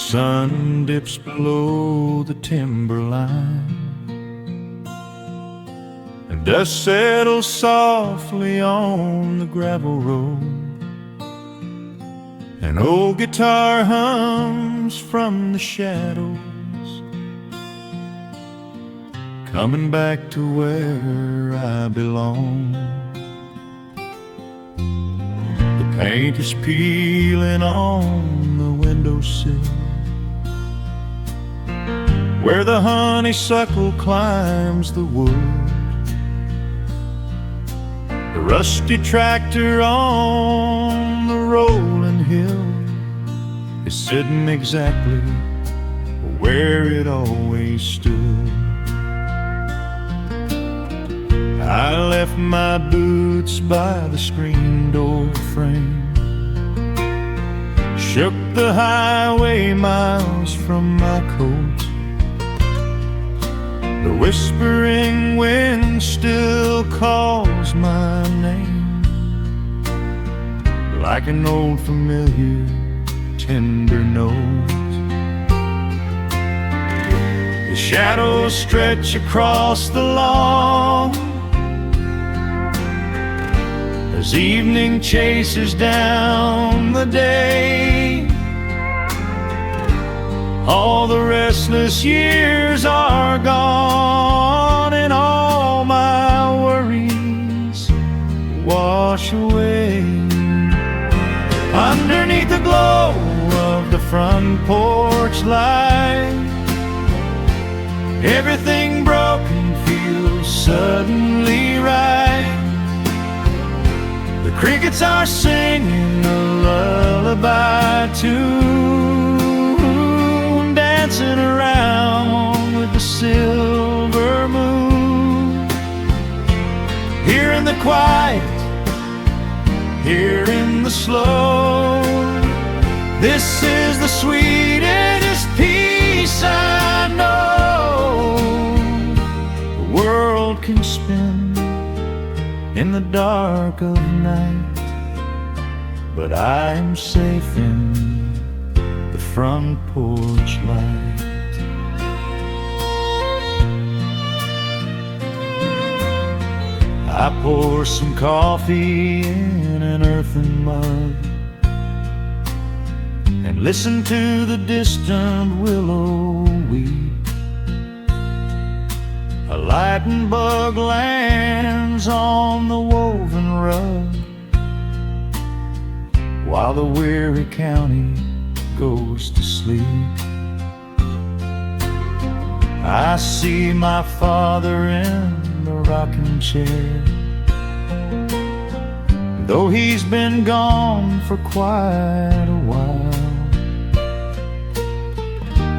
sun dips below the timberline, and dust settles softly on the gravel road. An old guitar hums from the shadows, coming back to where I belong. The paint is peeling on the windowsill, where the honeysuckle climbs the wood. The rusty tractor on the rolling hill is sitting exactly where it always stood. I left my boots by the screen door frame, shook the highway miles from my coat. The whispering wind still calls my name, like an old familiar tender note. The shadows stretch across the lawn as evening chases down the day. All the restless years are gone, and all my worries wash away. Underneath the glow of the front porch light, everything broken feels suddenly right. The crickets are singing a lullaby tune, dancing around with the silver moon. Here in the quiet, here in the slow, this is the sweetest peace I know. The world can spin in the dark of night, but I am safe in the front porch light. I pour some coffee in an earthen mug and listen to the distant willow weep. A lightning bug lands on the woven rug, while the weary county goes to sleep. I see my father in the rocking chair, though he's been gone for quite a while.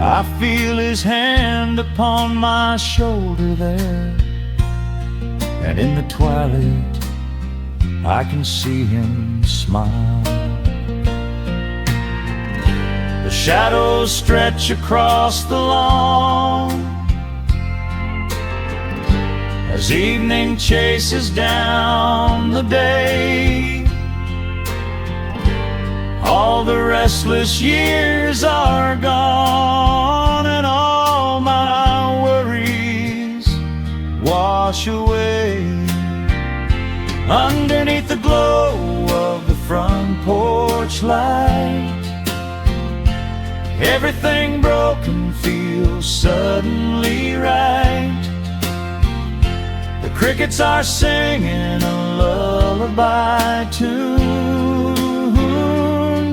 I feel his hand upon my shoulder there, and in the twilight I can see him smile. The shadows stretch across the lawn as evening chases down the day. All the restless years are gone, and all my worries wash away. Underneath the glow of the front porch light, everything broken feels suddenly right. The crickets are singing a lullaby tune,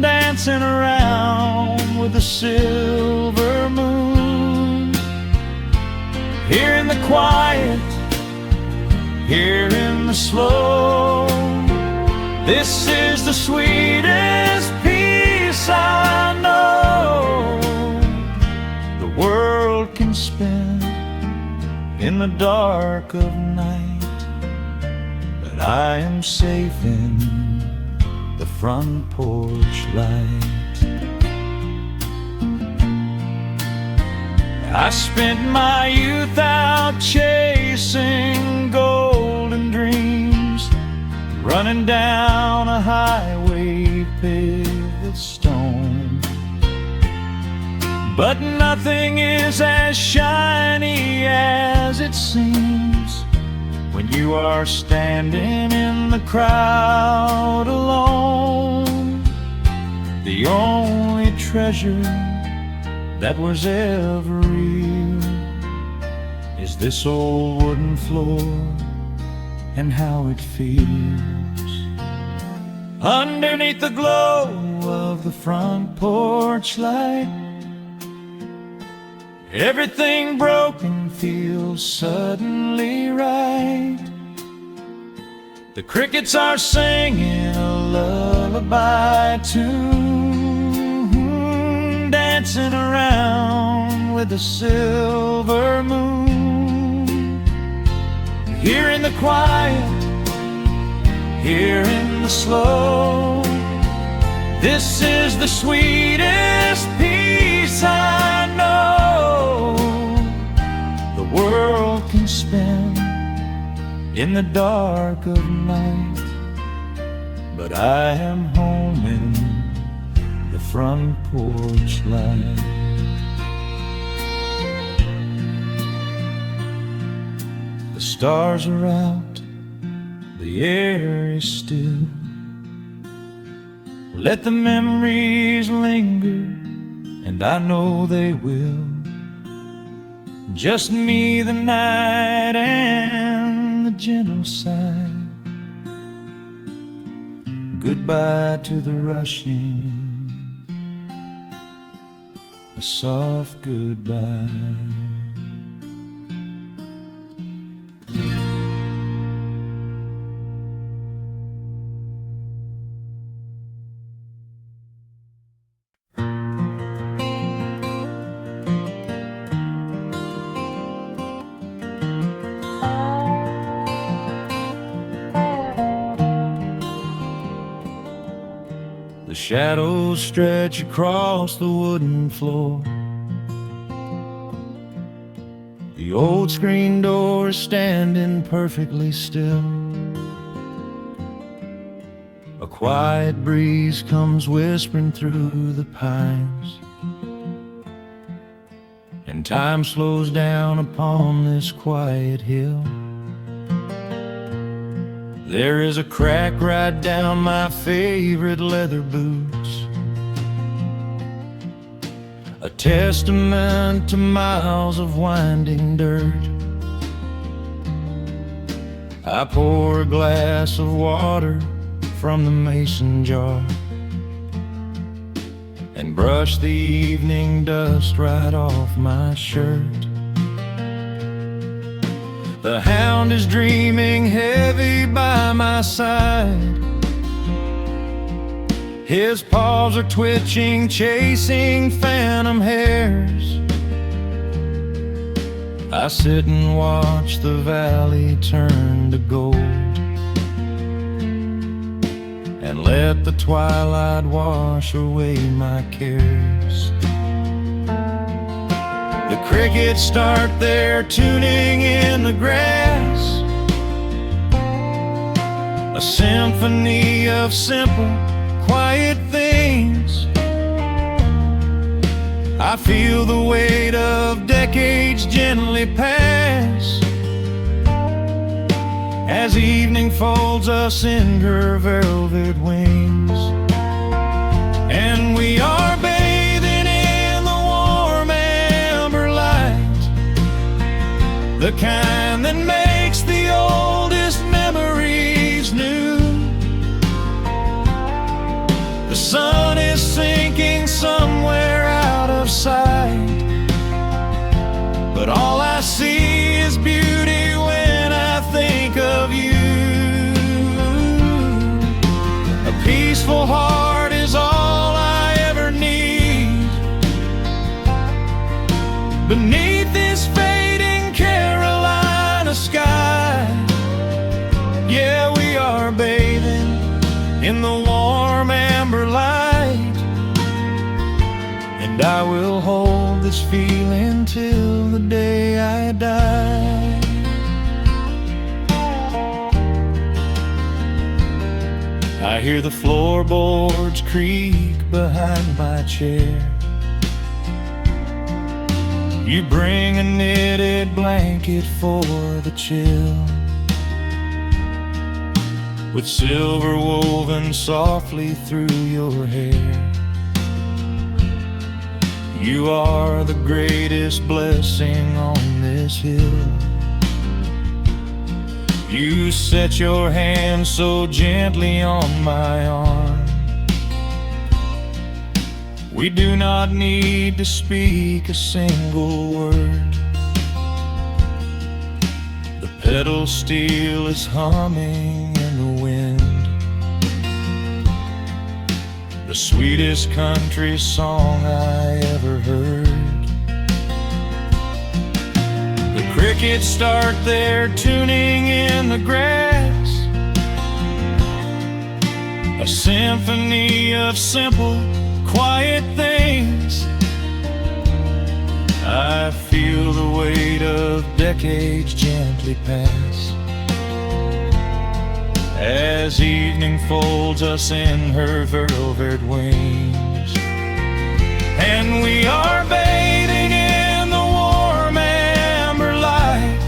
dancing around with the silver moon. Here in the quiet, here in the slow, this is the sweetest peace I know. The world can spin in the dark of night, but I am safe in the front porch light. I spent my youth out chasing golden dreams, running down a highway paved with stone. But nothing is as shiny as it seems when you are standing in the crowd alone. The only treasure that was ever real is this old wooden floor and how it feels. Underneath the glow of the front porch light, everything broken feels suddenly right. The crickets are singing a lullaby tune, dancing around with the silver moon. Here in the quiet, here in the slow, this is the sweetest peace I know the world can spend in the dark of night. But I am home in the front porch light. The stars are out, the air is still. Let the memories linger, and I know they will. Just me, the night, and the gentle sigh. Goodbye to the rushing, a soft goodbye. The shadows stretch across the wooden floor. The old screen door is standing perfectly still. A quiet breeze comes whispering through the pines, and time slows down upon this quiet hill. There is a crack right down my favorite leather boots, a testament to miles of winding dirt. I pour a glass of water from the mason jar and brush the evening dust right off my shirt. The hound is dreaming heavy by my side. His paws are twitching, chasing phantom hares. I sit and watch the valley turn to gold and let the twilight wash away my cares. The crickets start their tuning in the grass, a symphony of simple, quiet things. I feel the weight of decades gently pass as evening folds us in her velvet wings. And we are bathing in the warm amber light, the kind that makes the oldest memories new. The sun is sinking somewhere out of sight, but all I see is beauty when I think of you. A peaceful heart is all I ever need beneath this fading Carolina sky. Yeah, we are bathing in the warm amber light, and I will hold this feeling till the day I die. I hear the floorboards creak behind my chair, You bring a knitted blanket for the chill, with silver woven softly through your hair. You are the greatest blessing on this hill. You set your hand so gently on my arm. We do not need to speak a single word. The pedal steel is humming in the wind, the sweetest country song I ever heard. The crickets start their tuning in the grass, a symphony of simple, quiet things. I feel the weight of decades gently pass, as evening folds us in her velvet wings. And we are bathing in the warm amber light,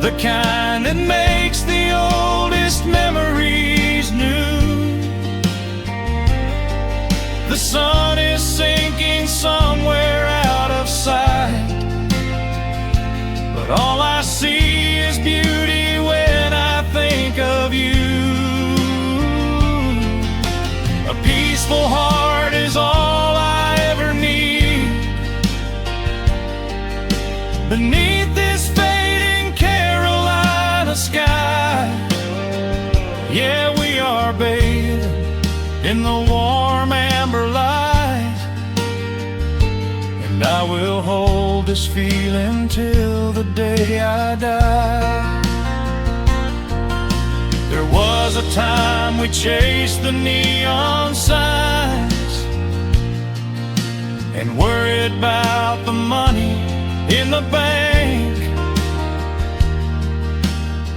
the kind that makes the oldest memories new. The sun is sinking somewhere out of sight, but all I see is beauty when I think of you. A peaceful heart is all I ever need. Beneath this fading Carolina sky, yeah, we are bathing in the warm amber light, and I will hold this feeling till the day I die. There was a time we chased the neon signs and worried about the money in the bank,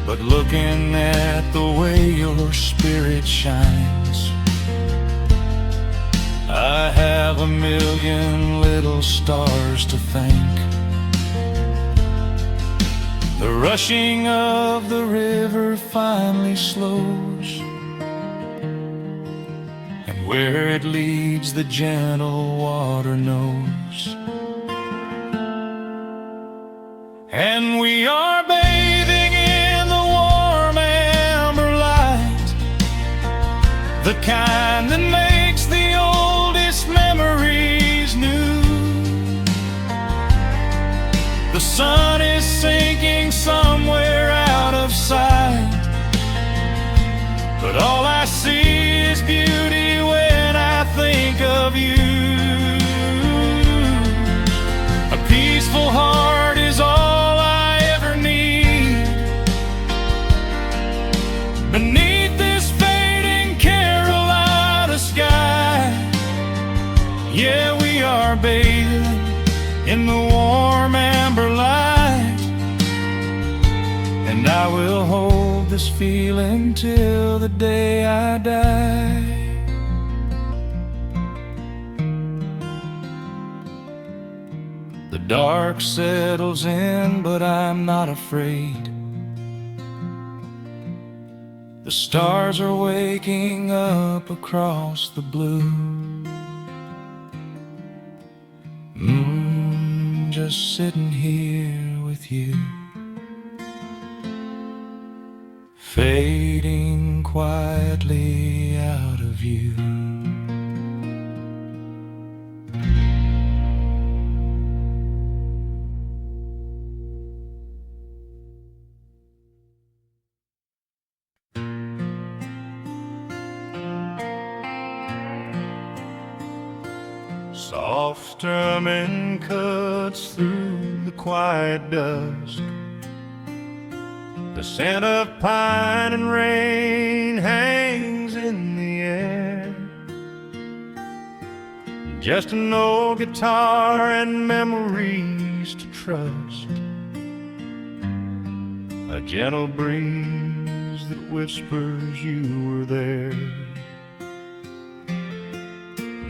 but looking at the way your spirit shines, I have a million little stars to thank. The rushing of the river finally slows, and where it leads the gentle water knows. And we are bathing in the warm amber light, the kind that makes the oldest memories new. The sun is sinking somewhere out of sight, but all I see is beauty when I think of you. A peaceful heart is all I ever need. Beneath this fading Carolina sky, yeah, we are bathing in the warm amber light, and I will hold this feeling till the day I die. The dark settles in, but I'm not afraid. The stars are waking up across the blue. Just sitting here with you, fading quietly out of view. Soft strumming cuts through the quiet dusk. The scent of pine and rain hangs in the air. Just an old guitar and memories to trust. A gentle breeze that whispers you were there.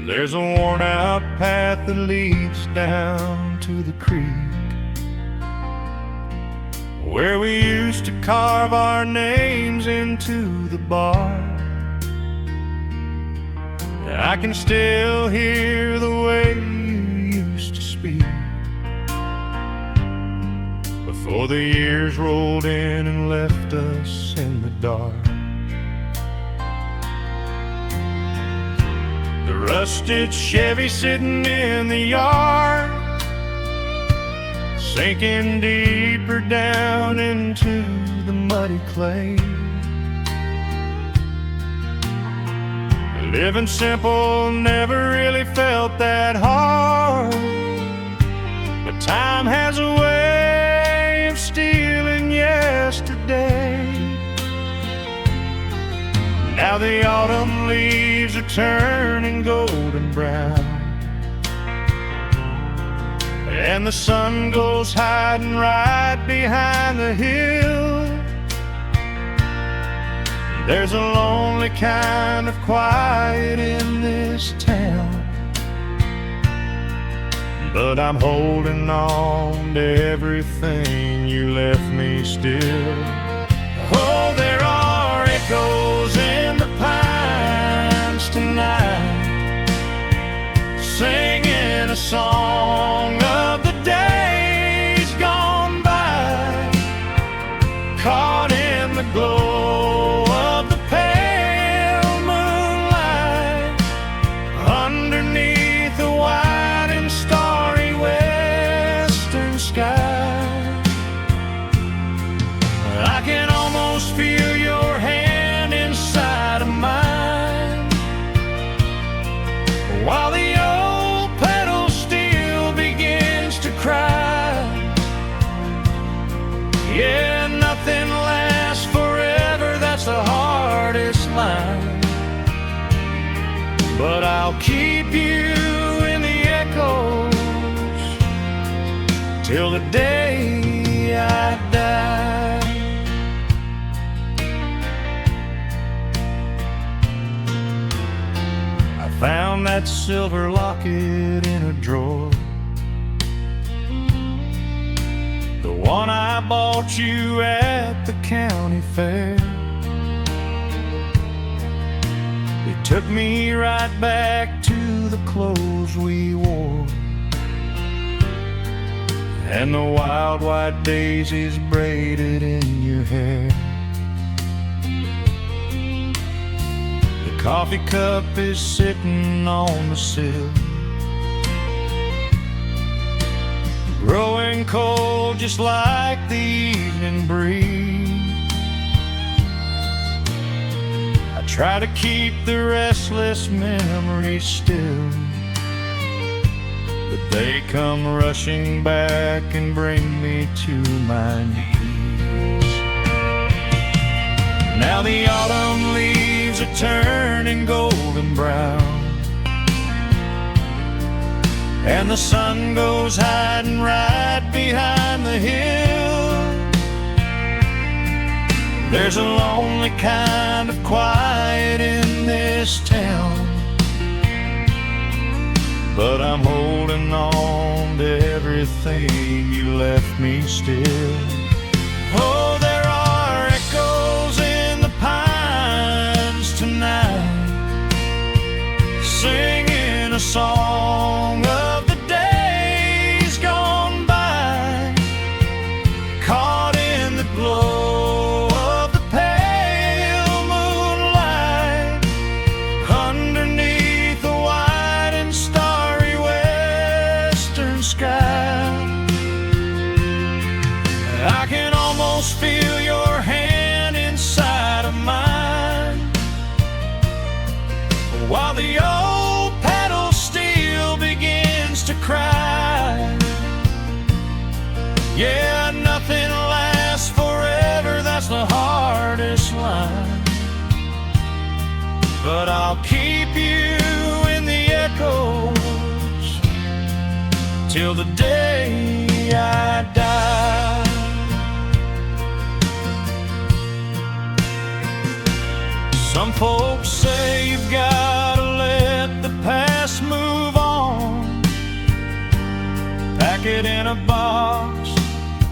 There's a worn-out path that leads down to the creek, where we used to carve our names into the bark. I can still hear the way you used to speak before the years rolled in and left us in the dark. The rusted Chevy sitting in the yard, sinking deeper down into the muddy clay. Living simple never really felt that hard, but time has a way of stealing yesterday. Now the autumn leaves are turning golden brown, and the sun goes hiding right behind the hill. There's a lonely kind of quiet in this town, but I'm holding on to everything you left me still. Oh, there are echoes in the pines tonight, singing a song of the days gone by, caught in the glow of the pale moonlight, underneath the wide and starry western sky. I can almost feel your hand inside of mine, while the old pedal steel begins to cry. Yeah, nothing lasts forever, that's the hardest line, but I'll keep you in the echoes till the day I die. I found that silver locket in a drawer, the one I bought you at the county fair. It took me right back to the clothes we wore, and the wild white daisies braided in your hair. The coffee cup is sitting on the sill, growing cold just like the evening breeze. I try to keep the restless memories still, but they come rushing back and bring me to my knees. Now the autumn leaves are turning golden brown, and the sun goes hiding right behind the hill. There's a lonely kind of quiet in this town, but I'm holding on to everything you left me still. Oh, there are echoes in the pines tonight, singing a song of the days gone by, caught in the glow of the pale moonlight, underneath the wide and starry western sky. I can almost feel your hand inside of mine, while the old pedal steel begins to cry. Yeah, nothing lasts forever, that's the hardest line, but I'll keep you in the echoes till the day I die. Some folks say you've gotta let the past a box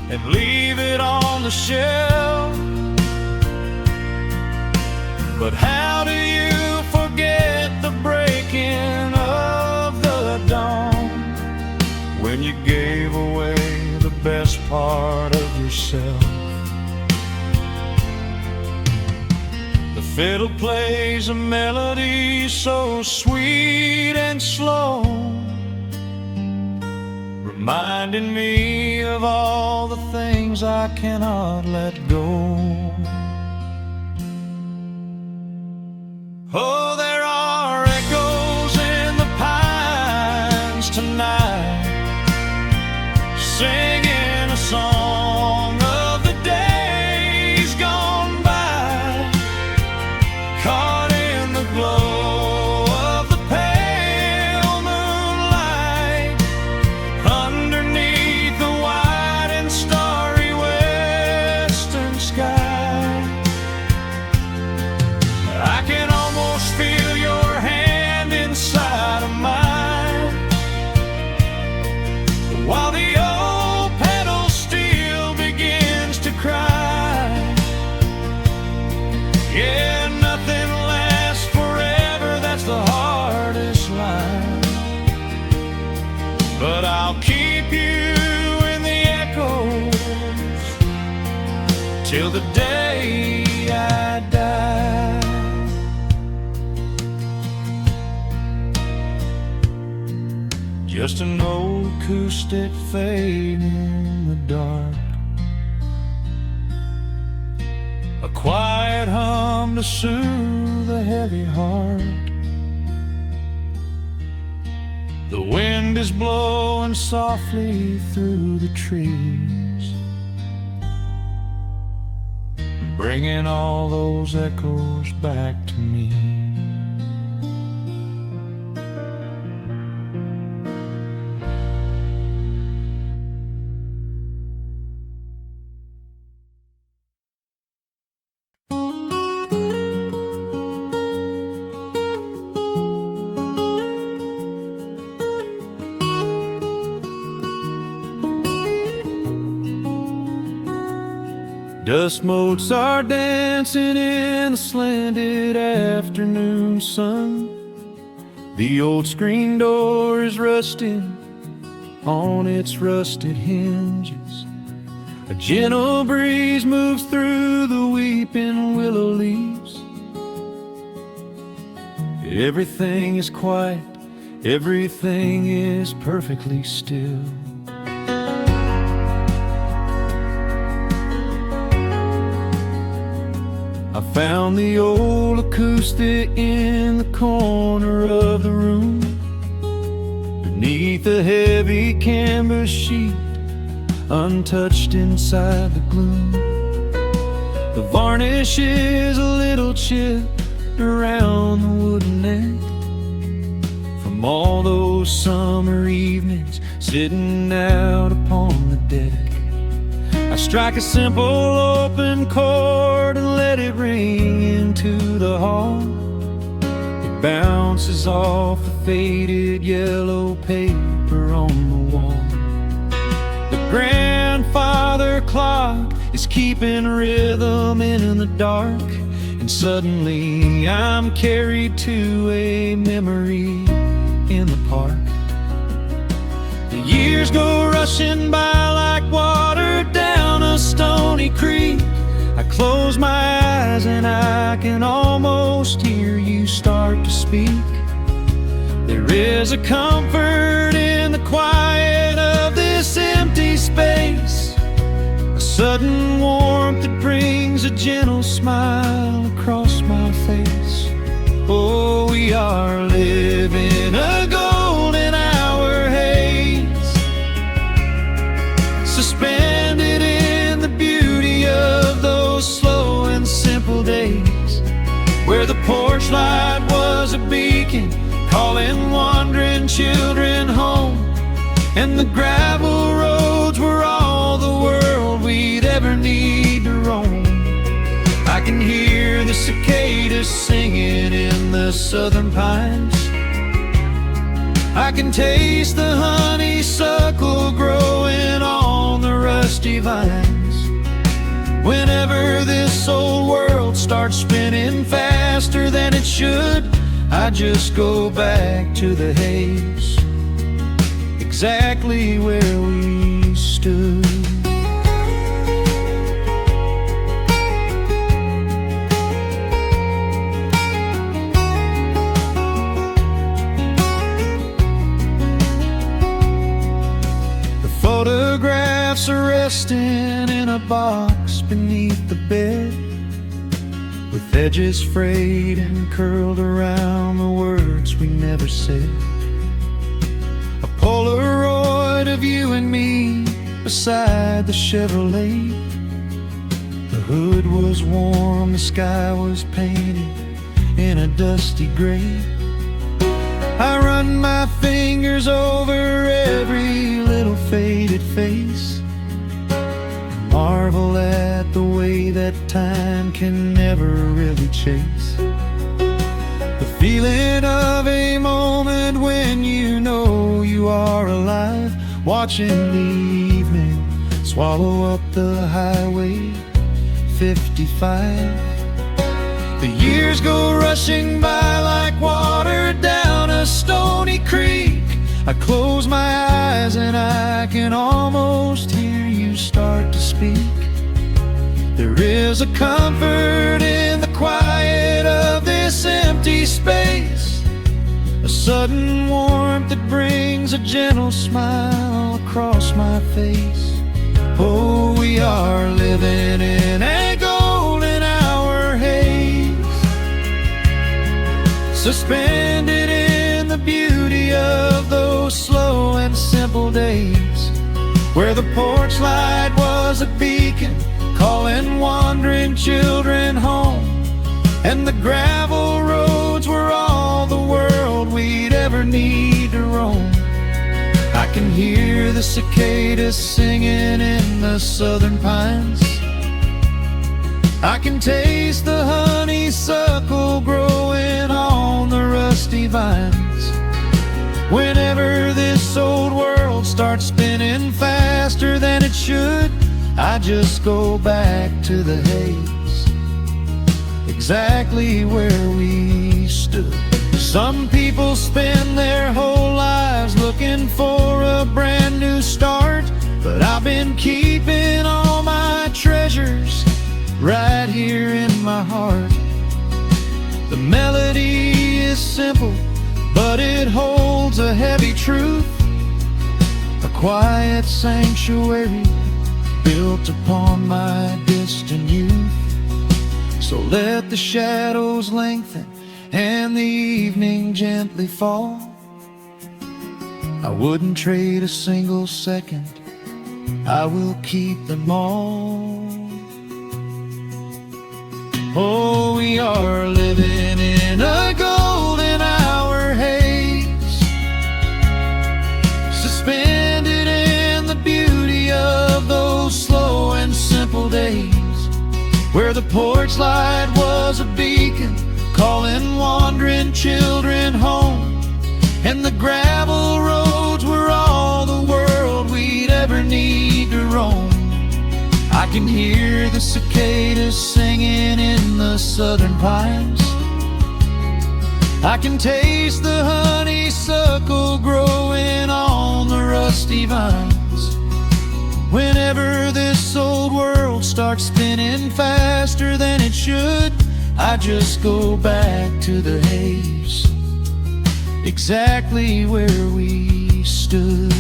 and leave it on the shelf. But how do you forget the breaking of the dawn when you gave away the best part of yourself? The fiddle plays a melody so sweet and slow, reminding me of all the things I cannot let go. Oh, there are echoes in the pines tonight, singing a song of the days gone by, caught in the glow of the pale moonlight, underneath the wide and starry western sky. I can almost feel your hand inside of mine, while the old pedal steel begins to cry. Yeah, nothing lasts forever, that's the hardest line. But I'll keep you in the echoes till the day I die. Just an old acoustic fading in the dark, a quiet hum to soothe a heavy heart. The wind is blowing softly through the trees, bringing all those echoes back to me. Dust motes are dancing in the slanted afternoon sun. The old screen door is rusting on its rusted hinges. A gentle breeze moves through the weeping willow leaves. Everything is quiet, everything is perfectly still. I found the old acoustic in the corner of the room, beneath a heavy canvas sheet, untouched inside the gloom. The varnish is a little chipped around the wooden neck, from all those summer evenings sitting out upon the deck. I strike a simple open chord and let it ring into the hall. It bounces off the faded yellow paper on the wall. The grandfather clock is keeping rhythm in the dark, and suddenly I'm carried to a memory in the park. The years go rushing by like water down a stony creek. I close my eyes and I can almost hear you start to speak. There is a comfort in the quiet of this empty space, a sudden warmth that brings a gentle smile across my face. Oh, we are living a golden hour haze, suspended in the beauty of those slow and simple days, where the porch light was a beacon calling wandering children home, and the gravel roads were all the world we'd ever need to roam. I can hear the cicadas singing in the southern pines. I can taste the honeysuckle growing should, I just go back to the haze, exactly where we stood. Photographs are resting in a box beneath the bed, with edges frayed and curled around the words we never said. A Polaroid of you and me beside the Chevrolet. The hood was warm, the sky was painted in a dusty gray. I run my fingers over every little faded face, marvel at the way that time can never really chase. The feeling of a moment when you know you are alive, watching the evening swallow up the highway 55. The years go rushing by like water down a stony creek. I close my eyes and I can almost hear you start to speak. There is a comfort in the quiet of this empty space, a sudden warmth that brings a gentle smile across my face. Oh, we are living in a golden hour haze, suspended in the beauty of those slow and simple days, where the porch light was a beacon calling wandering children home, and the gravel roads were all the world we'd ever need to roam. I can hear the cicadas singing in the southern pines, I can taste the honeysuckle growing on the rusty vines. Whenever this old world starts spinning faster than it should, I just go back to the haze, exactly where we stood. Some people spend their whole lives looking for a brand new start, but I've been keeping all my treasures right here in my heart. The melody is simple, but it holds a heavy truth, a quiet sanctuary built upon my distant youth. So let the shadows lengthen and the evening gently fall. I wouldn't trade a single second, I will keep them all. Oh, we are living in a golden hour haze, suspended in the beauty of those slow and simple days, where the porch light was a beacon calling wandering children home, and the gravel roads were all the world we'd ever need to roam. I can hear the cicadas singing in the southern pines, I can taste the honeysuckle growing on the rusty vines. Whenever this old world starts spinning faster than it should, I just go back to the haze, exactly where we stood.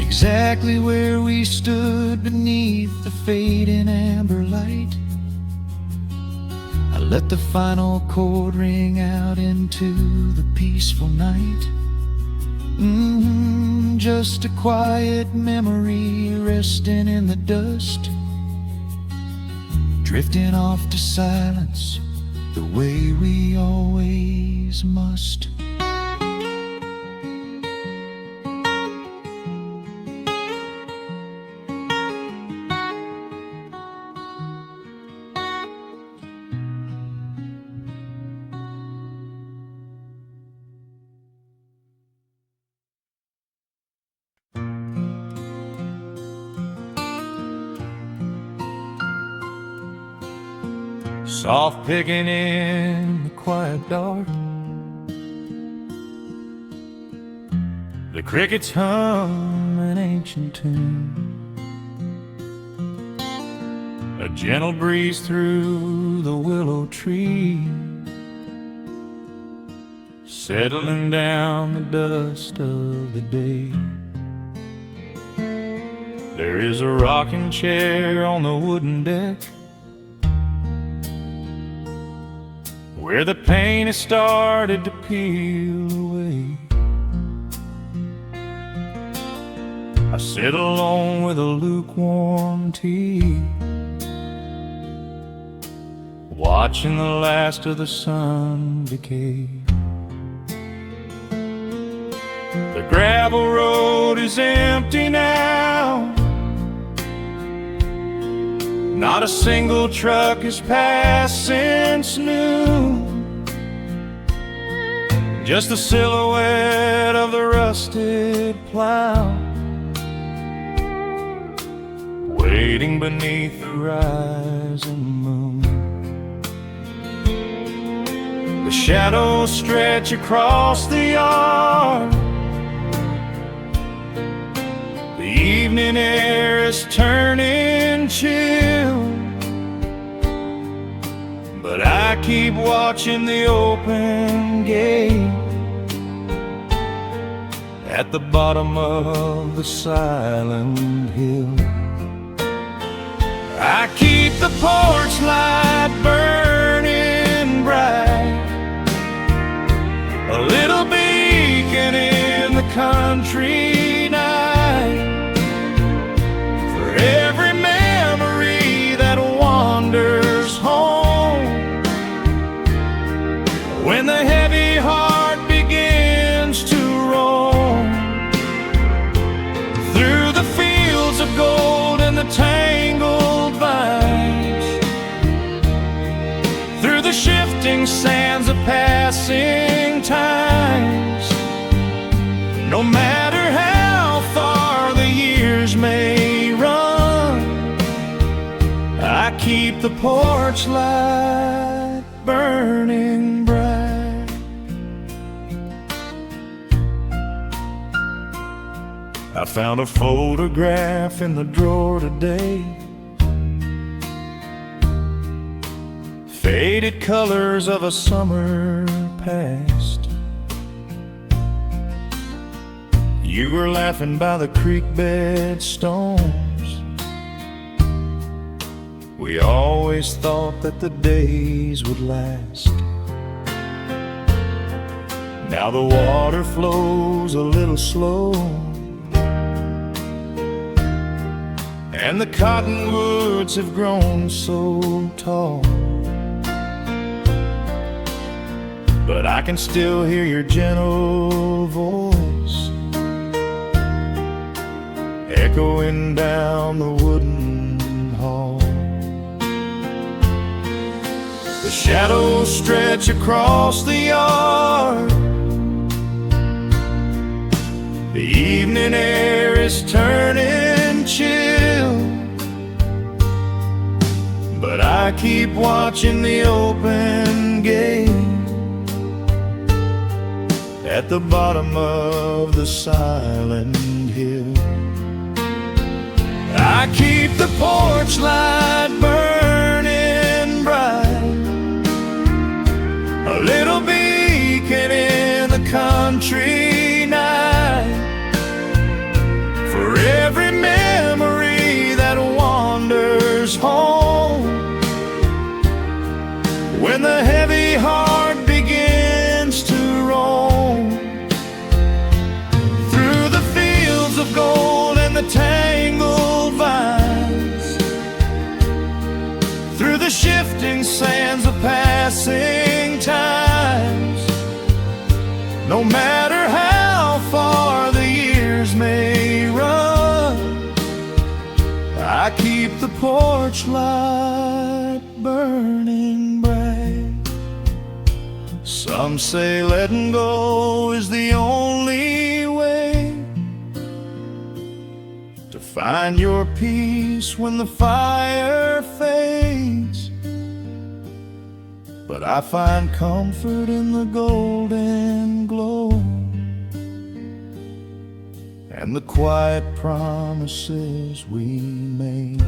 Exactly where we stood beneath the fading amber light. I let the final chord ring out into the peaceful night. Just a quiet memory resting in the dust, drifting off to silence the way we always must. soft picking in the quiet dark. The crickets hum an ancient tune, a gentle breeze through the willow tree, settling down the dust of the day. There is a rocking chair on the wooden deck, where the paint has started to peel away. I sit alone with a lukewarm tea, watching the last of the sun decay. The gravel road is empty now, not a single truck has passed since noon, just the silhouette of the rusted plow, waiting beneath the rising moon. The shadows stretch across the yard, the evening air is turning chill, but I keep watching the open gate at the bottom of the silent hill. I keep the porch light burning bright, a little beacon in the country night, for every memory that wanders home, when the heavy heart begins to roam through the fields of gold and the tangled vines, through the shifting sands of passing times. No matter how far the years may run, I keep the porch light burning bright. I found a photograph in the drawer today, faded colors of a summer past. You were laughing by the creek bed stones. We always thought that the days would last. Now the water flows a little slow, and the cottonwoods have grown so tall, but I can still hear your gentle voice echoing down the wooden hall. The shadows stretch across the yard, the evening air is turning chill, but I keep watching the open gate at the bottom of the silent hill. I keep the porch light burning bright, a little beacon in the country night, for every memory that wanders home, when the heavy heart begins to roam through the fields of gold and the tangled vines, through the shifting sands of passing times. No matter how far the years may run, I keep the porch light burning bright. Some say letting go is the only way to find your peace when the fire fades. I find comfort in the golden glow and the quiet promises we made.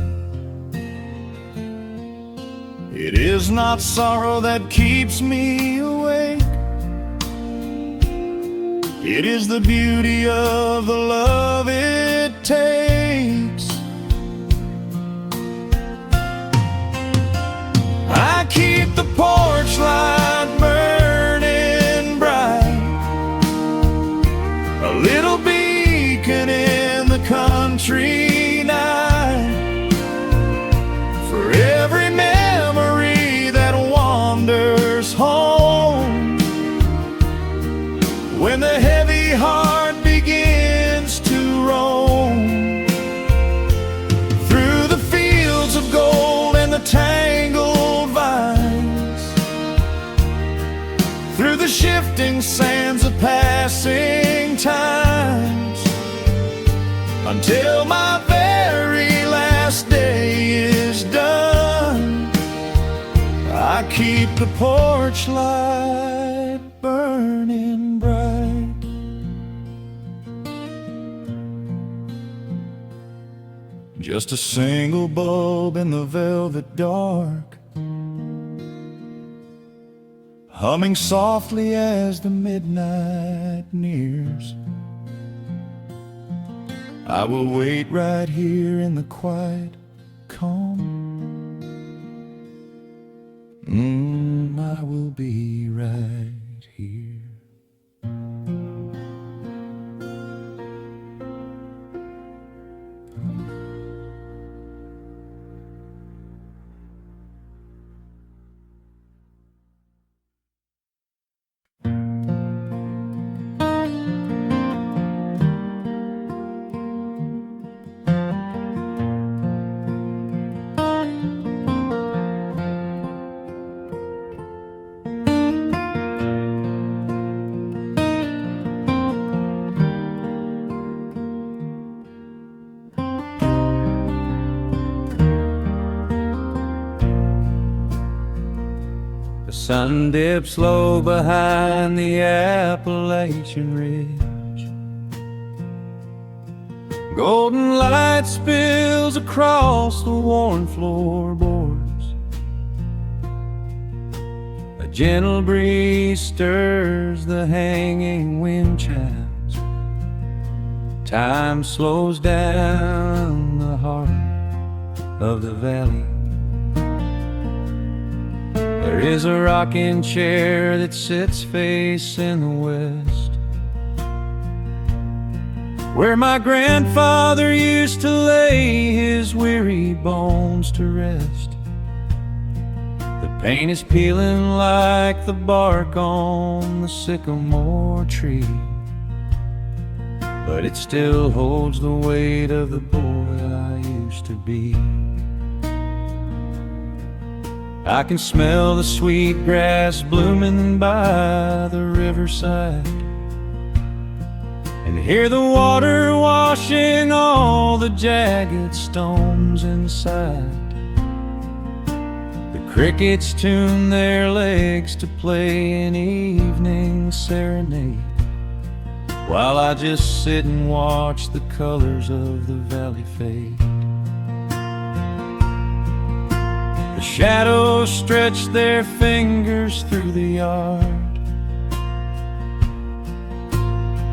It is not sorrow that keeps me awake. It is the beauty of the love it takes. I keep the porch light burning bright, a little beacon in the country night, for every memory that wanders home. When the heavy heart begins to roam through the fields of gold and the tangled vines, through the shifting sands of passing times, until my very last day is done, I keep the porch light burning bright. Just a single bulb in the velvet dark, humming softly as the midnight nears. I will wait right here in the quiet calm. I will be right here. Sun dips low behind the Appalachian Ridge. Golden light spills across the worn floorboards. A gentle breeze stirs the hanging wind chimes. Time slows down the heart of the valley. There is a rocking chair that sits facing the west, where my grandfather used to lay his weary bones to rest. The paint is peeling like the bark on the sycamore tree, but it still holds the weight of the boy I used to be. I can smell the sweet grass blooming by the riverside, and hear the water washing all the jagged stones inside. The crickets tune their legs to play an evening serenade, while I just sit and watch the colors of the valley fade. The shadows stretch their fingers through the yard.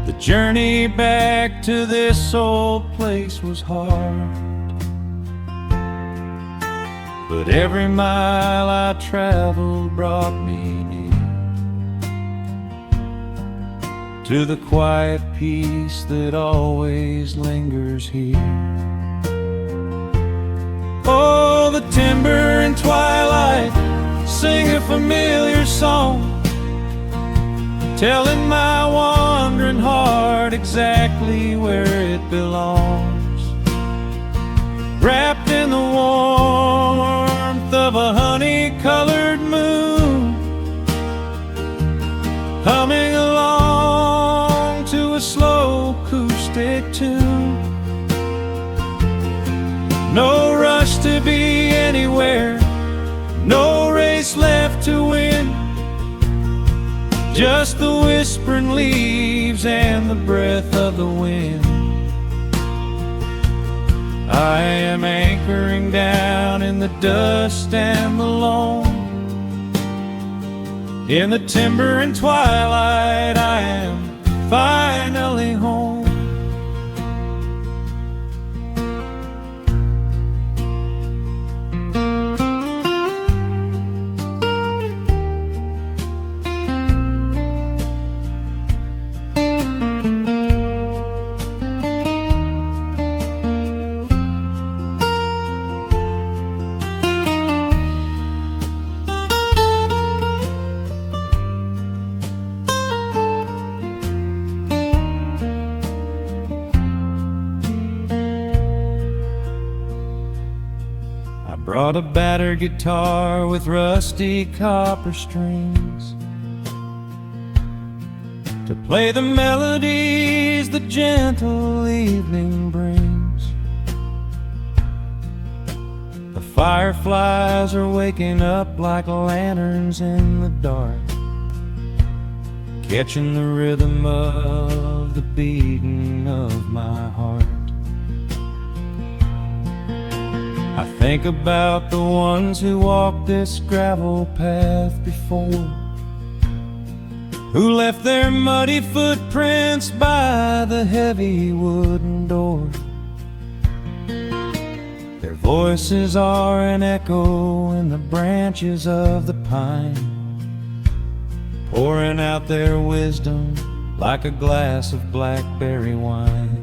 The journey back to this old place was hard, but every mile I traveled brought me near to the quiet peace that always lingers here. Oh, the timber and twilight sing a familiar song, telling my wandering heart exactly where it belongs. Wrapped in the warmth of a honey-colored moon, humming along to a slow acoustic tune. No rush to be anywhere, no race left to win. just the whispering leaves and the breath of the wind. I am anchoring down in the dust and the loam. In the timber and twilight, I am finally home. Brought a battered guitar with rusty copper strings to play the melodies the gentle evening brings. The fireflies are waking up like lanterns in the dark, catching the rhythm of the beating of my heart. I think about the ones who walked this gravel path before, who left their muddy footprints by the heavy wooden door. Their voices are an echo in the branches of the pine, pouring out their wisdom like a glass of blackberry wine.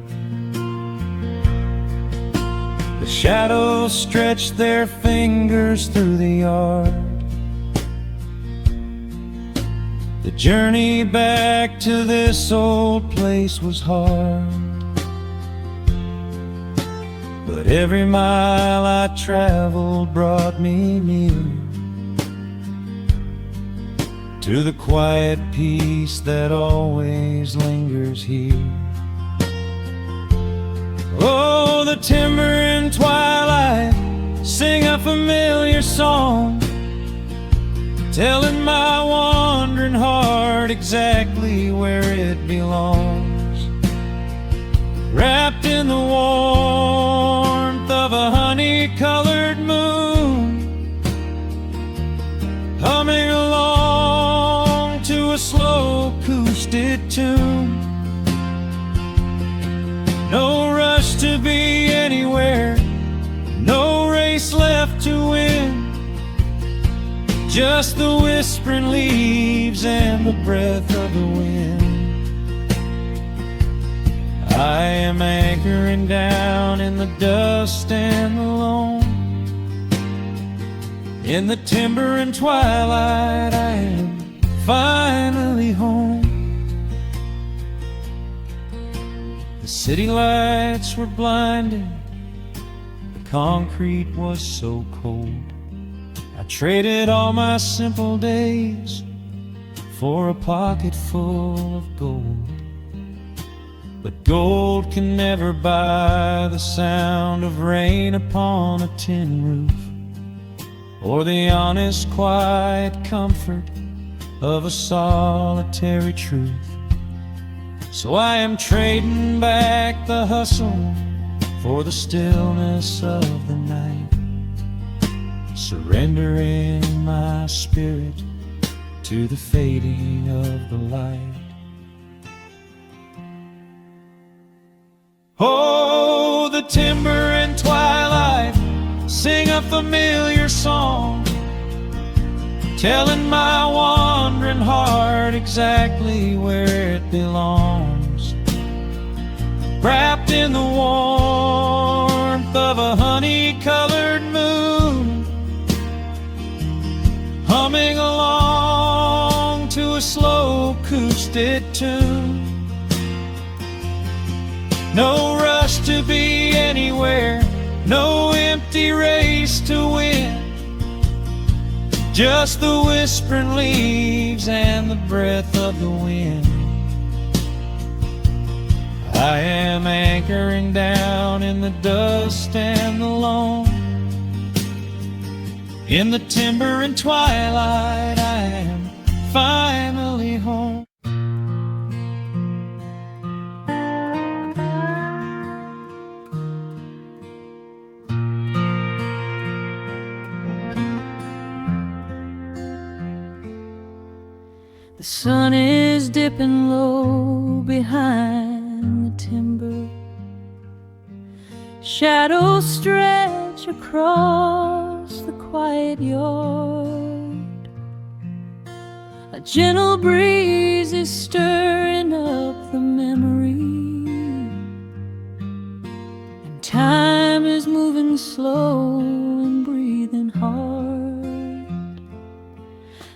The shadows stretch their fingers through the yard. The journey back to this old place was hard, but every mile I traveled brought me near to the quiet peace that always lingers here. Oh, the timber and twilight sing a familiar song, telling my wandering heart exactly where it belongs. Wrapped in the warmth of a honey-colored moon, humming along to a slow acoustic tune. No rush to be anywhere, no race left to win, just the whispering leaves and the breath of the wind. I am anchoring down in the dust and the loam. In the timber and twilight, I am finally home. The city lights were blinding, the concrete was so cold. I traded all my simple days for a pocket full of gold. But gold can never buy the sound of rain upon a tin roof, or the honest, quiet comfort of a solitary truth. So I am trading back the hustle for the stillness of the night, surrendering my spirit to the fading of the light. Oh, the timber and twilight sing a familiar song, telling my wandering heart exactly where it belongs. Wrapped in the warmth of a honey-colored moon, humming along to a slow acoustic tune. No rush to be anywhere, no empty race to win, just the whispering leaves and the breath of the wind. I am anchoring down in the dust and the loam. In the timber and twilight, I am finally home. The sun is dipping low behind the timber. Shadows stretch across the quiet yard. A gentle breeze is stirring up the memory, and time is moving slow and breathing hard.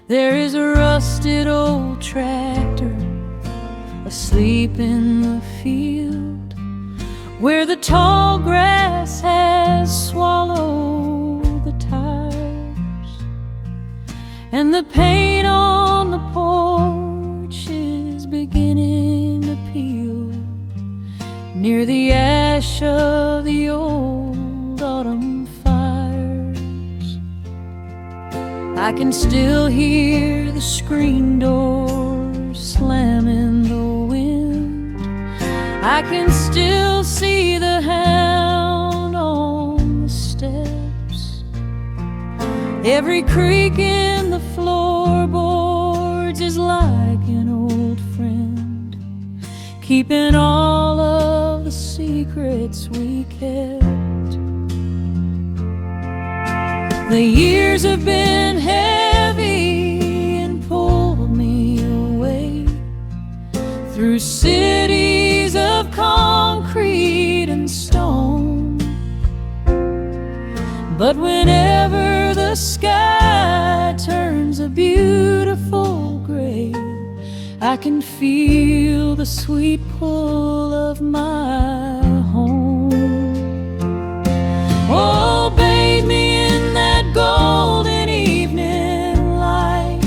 There is a rusted old tractor asleep in the field, where the tall grass has swallowed the tires, and the paint on the porch is beginning to peel near the ash of the old autumn fires. I can still hear the screen door slam in the wind. I can still see the hound on the steps. Every creak in the floorboards is like an old friend, keeping all of the secrets we kept. The years have been heavy and pulled me away through cities of concrete and stone. But whenever the sky turns a beautiful gray, I can feel the sweet pull of my home. Oh, bathe me in that golden evening light.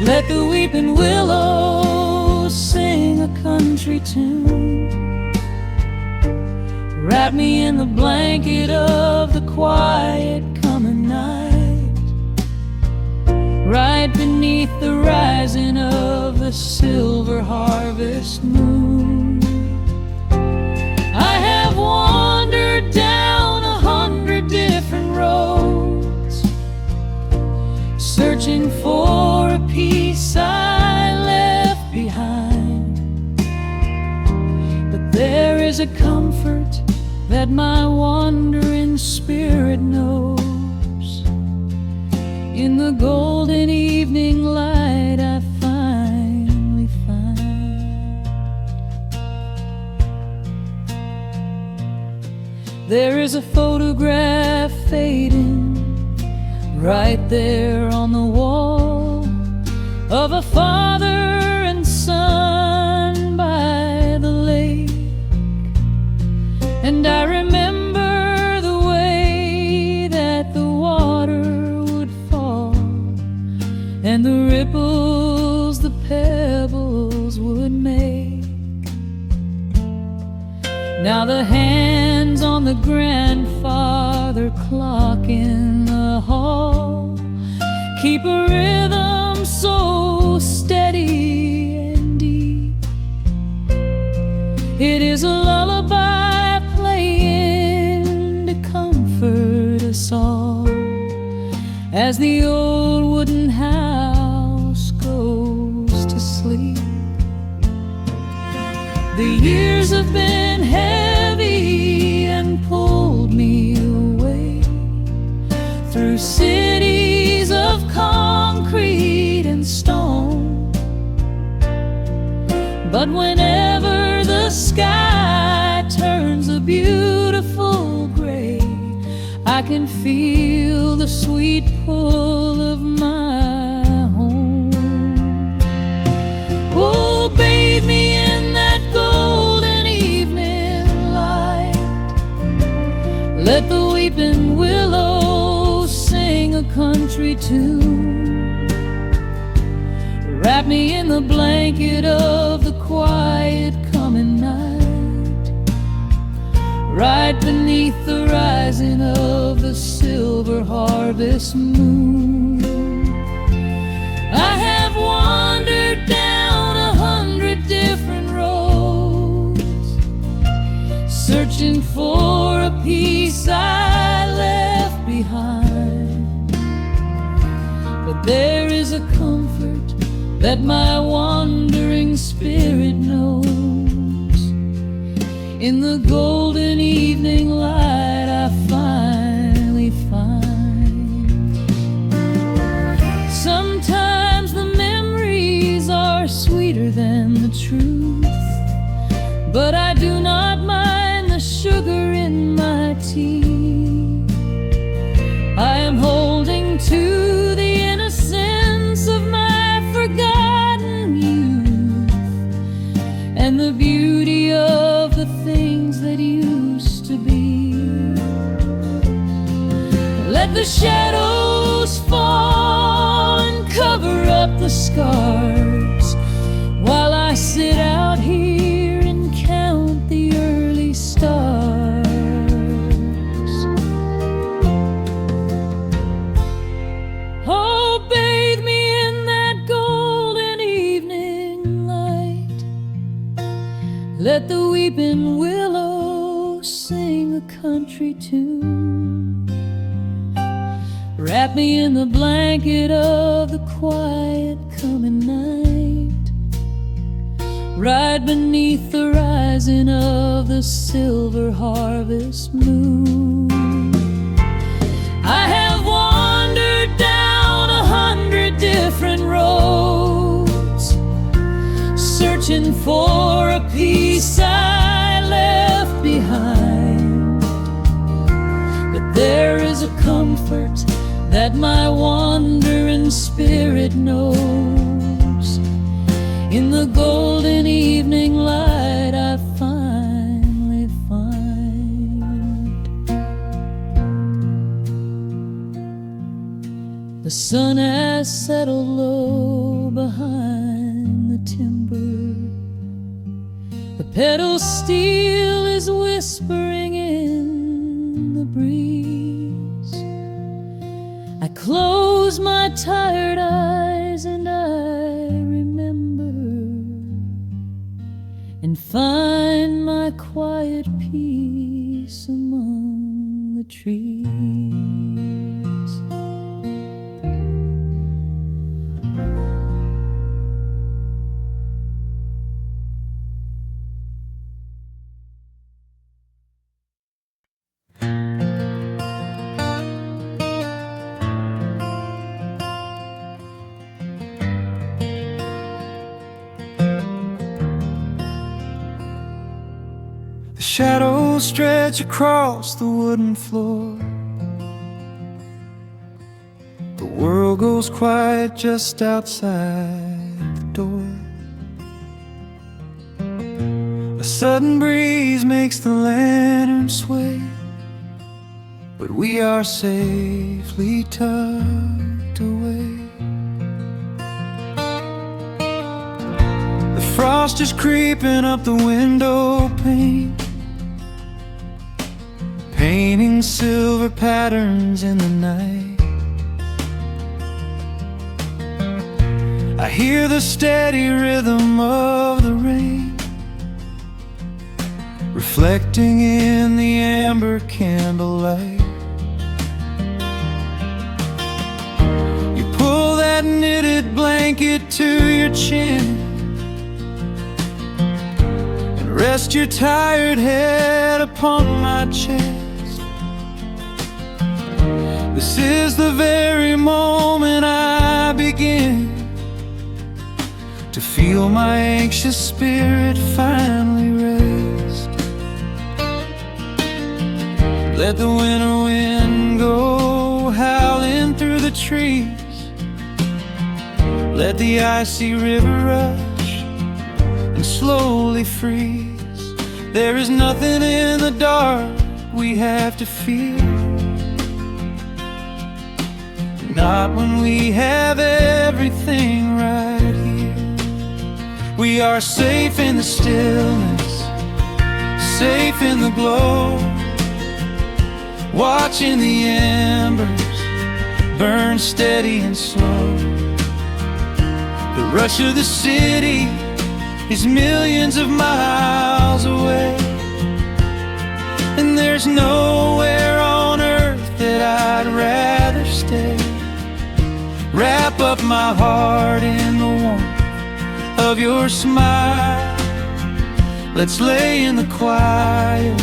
Let the weeping willows sing a country tune. Wrap me in the blanket of the quiet coming night, right beneath the rising of the silver harvest moon. I have wandered down 100 different roads, searching for a piece I left behind. But there is a comfort that my wandering spirit knows. In the golden evening light I finally find. There is a photograph fading right there on the wall, of a father and son by the lake. And I remember the way that the water would fall, and the ripples the pebbles would make. Now the hands on the grandfather clock in the hall keep a rhythm so steady and deep. It is a lullaby playing to comfort us all as the old wooden house goes to sleep. The years have been heavy and pulled me away through cities of concrete and stone. But whenever the sky turns a beautiful gray, I can feel the sweet pull of my home. Oh, bathe me in that golden evening light. Let the weeping willows sing a country tune. Wrap me in the blanket of the quiet coming night, right beneath the rising of the silver harvest moon. for a piece I left behind. But there is a comfort that my wandering spirit knows. In the golden evening light I finally find. Sometimes the memories are sweeter than the truth, but I do not mind the sugar in my tea. I am holding to the innocence of my forgotten youth, and the beauty of the things that used to be. Let the shadows fall and cover up the scars, while I sit out here and count the early stars. Oh, bathe me in that golden evening light. Let the weeping willow sing a country tune. Wrap me in the blanket of the quiet coming night. Ride beneath the rising of the silver harvest moon. I have wandered down 100 different roads, searching for a piece I left behind. But there is a comfort that my wandering spirit knows. In the golden evening light I finally find. The sun has settled low behind the timber. The pedal steel is whispering in the breeze. I close my tired eyes and I remember, and find my quiet peace among the trees. The shadows stretch across the wooden floor. The world goes quiet just outside the door. A sudden breeze makes the lantern sway, but we are safely tucked away. The frost is creeping up the window pane, painting silver patterns in the night. I hear the steady rhythm of the rain, reflecting in the amber candlelight. You pull that knitted blanket to your chin and rest your tired head upon my chest. This is the very moment I begin to feel my anxious spirit finally rest. Let the winter wind go howling through the trees. Let the icy river rush and slowly freeze. There is nothing in the dark we have to fear, not when we have everything right here. We are safe in the stillness, safe in the glow, watching the embers burn steady and slow. The rush of the city is millions of miles away, And there's nowhere on earth that I'd rather stay. Wrap up my heart in the warmth of your smile. Let's lay in the quiet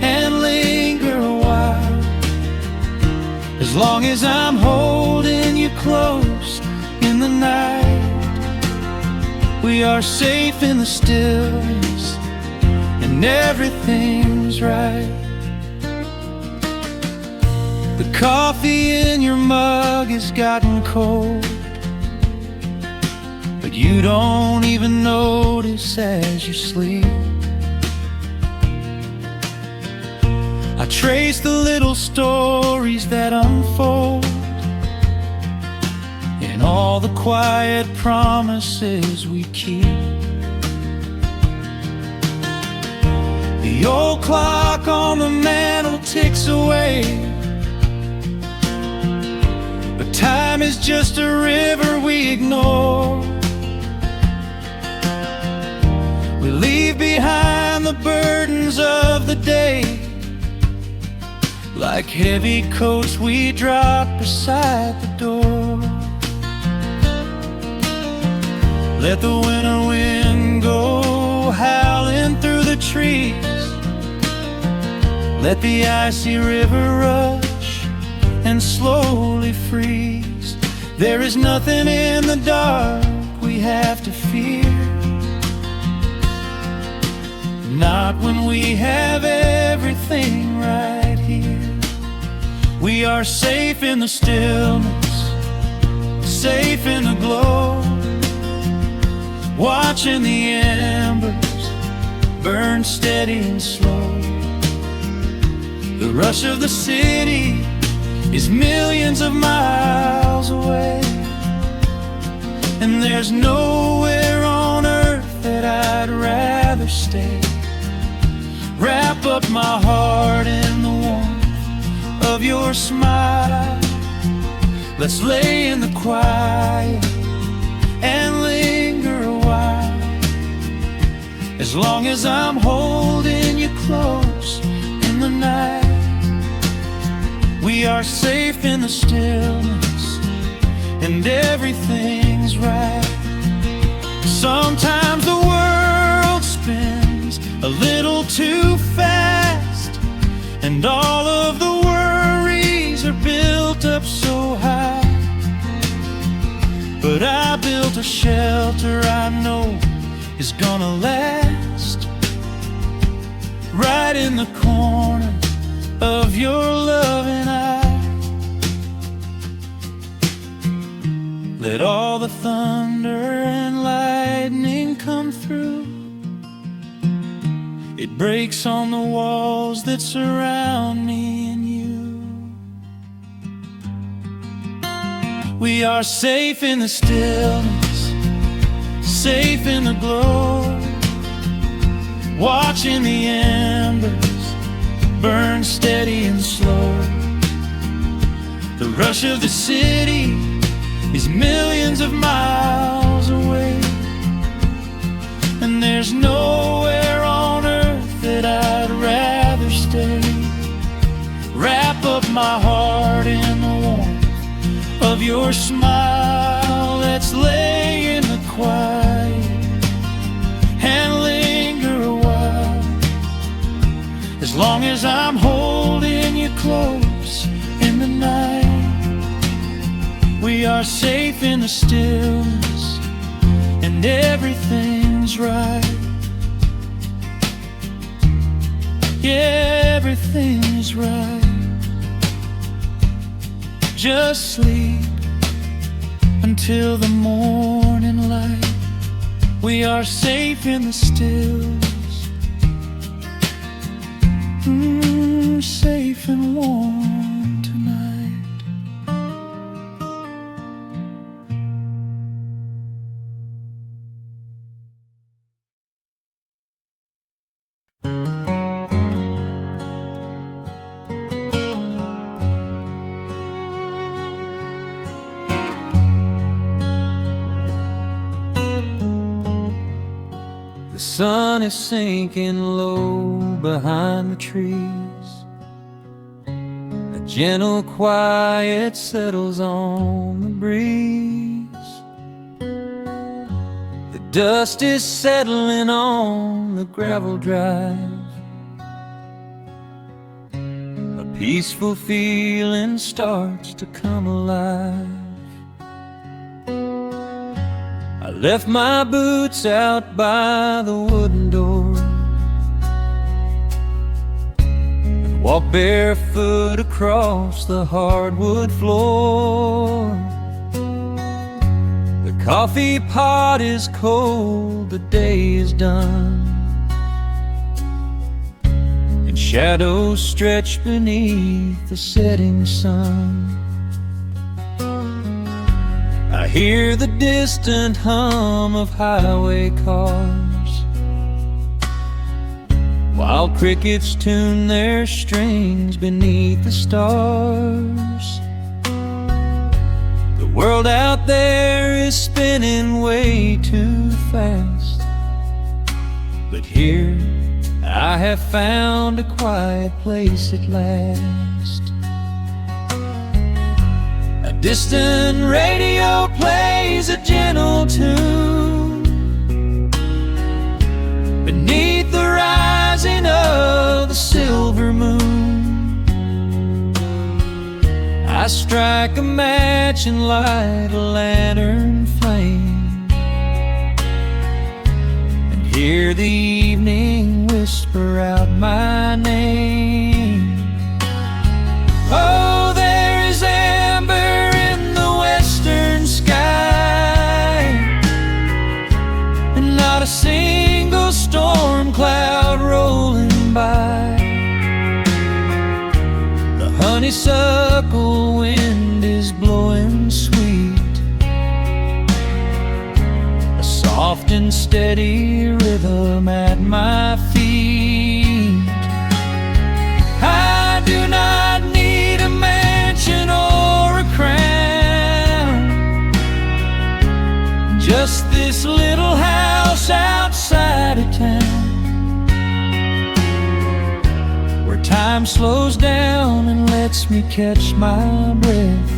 and linger a while. As long as I'm holding you close in the night, we are safe in the stillness and everything's right. The coffee in your mug has gotten cold, but you don't even notice as you sleep. I trace the little stories that unfold in all the quiet promises we keep. The old clock on the mantel ticks away, but time is just a river we ignore. We leave behind the burdens of the day, like heavy coats we drop beside the door. Let the winter wind go howling through the trees. Let the icy river rush and slowly freeze. There is nothing in the dark we have to fear, not when we have everything right here. We are safe in the stillness, safe in the glow, watching the embers burn steady and slow. The rush of the city is millions of miles away, and there's nowhere on earth that I'd rather stay. Wrap up my heart in the warmth of your smile. Let's lay in the quiet and linger a while. As long as I'm holding you close in the night, we are safe in the stillness and everything's right. Sometimes the world spins a little too fast, and all of the worries are built up so high. But I built a shelter I know is gonna last, right in the corner of your loving eye. Let all the thunder and lightning come through. It breaks on the walls that surround me and you. We are safe in the stillness, safe in the glow, watching the embers burn steady and slow. The rush of the city is millions of miles away, and there's nowhere on earth that I'd rather stay. Wrap up my heart in the warmth of your smile. Let's lay in the quiet and linger a while. As long as I'm holding you close in the night, we are safe in the stillness and everything's right. Yeah, everything's right. Just sleep until the morning light. We are safe in the stillness, safe and warm tonight. sun is sinking low behind the trees. A gentle quiet settles on the breeze. The dust is settling on the gravel drive. A peaceful feeling starts to come alive. I left my boots out by the wooden door and walked barefoot across the hardwood floor. The coffee pot is cold, the day is done, and shadows stretch beneath the setting sun. I hear the distant hum of highway cars, while crickets tune their strings beneath the stars. The world out there is spinning way too fast, but here I have found a quiet place at last. A distant radio plays a gentle tune beneath the rising of the silver moon. I strike a match and light a lantern flame, and hear the evening whisper out my name. Oh, there is amber in the western sky, and not a single storm cloud rolling by. The honeysuckle wind is blowing sweet, a soft and steady rhythm at my feet. I do not need a mansion or a crown, just this little house outside of town, where time slows down and lets me catch my breath,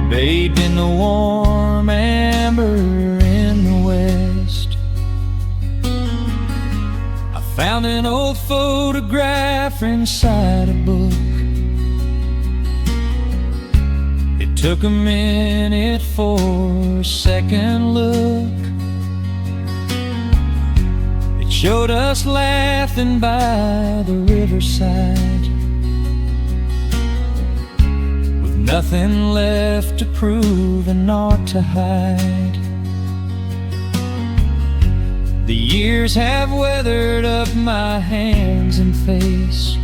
bathed in the warm amber in the west. I found an old photograph inside a book. It took a minute for a second look. It showed us laughing by the riverside, with nothing left to prove and naught to hide. The years have weathered up my hands and face,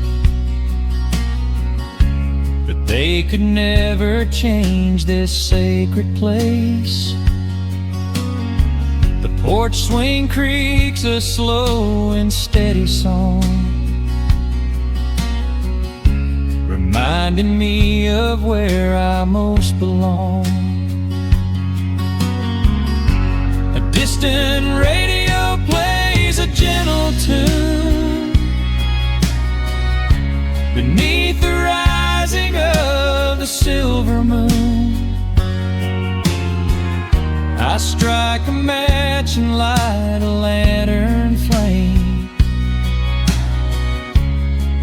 but they could never change this sacred place. The porch swing creaks a slow and steady song, reminding me of where I most belong. A distant radio plays a gentle tune beneath the rising of the silver moon. I strike a match and light a lantern flame,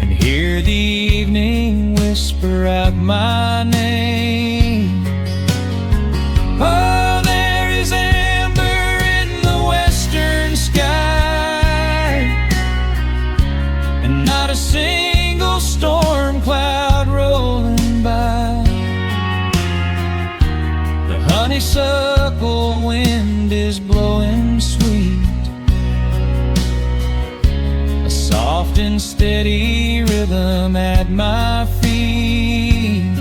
and hear the evening whisper out my name. Oh, there is amber in the western sky, and not a single storm cloud rolling by. The honeysuckle wind is blowing sweet, a soft and steady rhythm at my feet.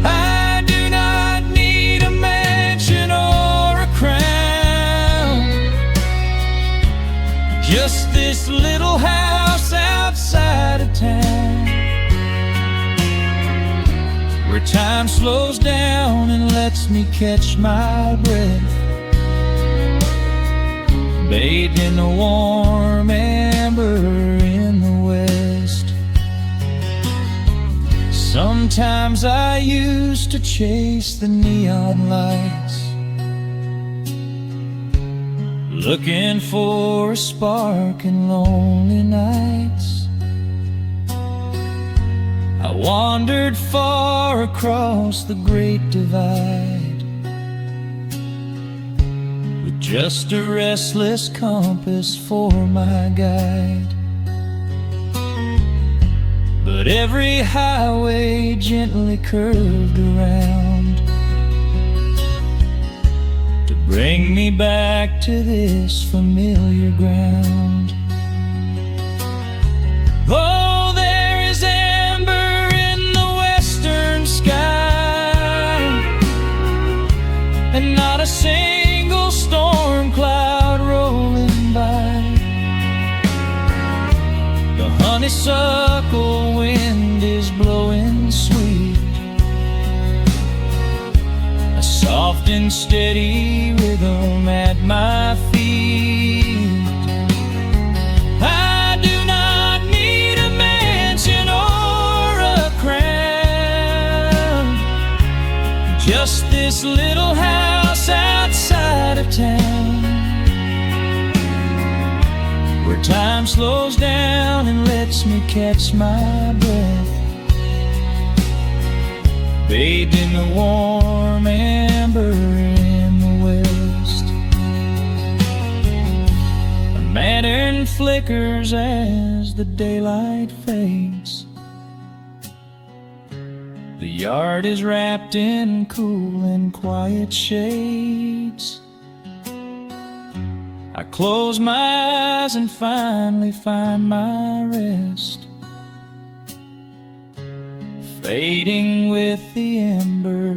I do not need a mansion or a crown, just this little house outside of town, where time slows down and lets me catch my breath, bathed in the warm amber in the west. Sometimes I used to chase the neon lights, looking for a spark in lonely nights. I wandered far across the great divide, with just a restless compass for my guide. But every highway gently curved around to bring me back to this familiar ground. Oh, there is amber in the western sky, and not a single storm cloud rolling by. The honeysuckle wind is blowing sweet, a soft and steady rhythm at my feet. I do not need a mansion or a crown, just this little house outside of town, where time slows down and lets me catch my breath, bathed in the warm amber in the west. A lantern flickers as the daylight fades. The yard is wrapped in cool and quiet shades. I close my eyes and finally find my rest, fading with the ember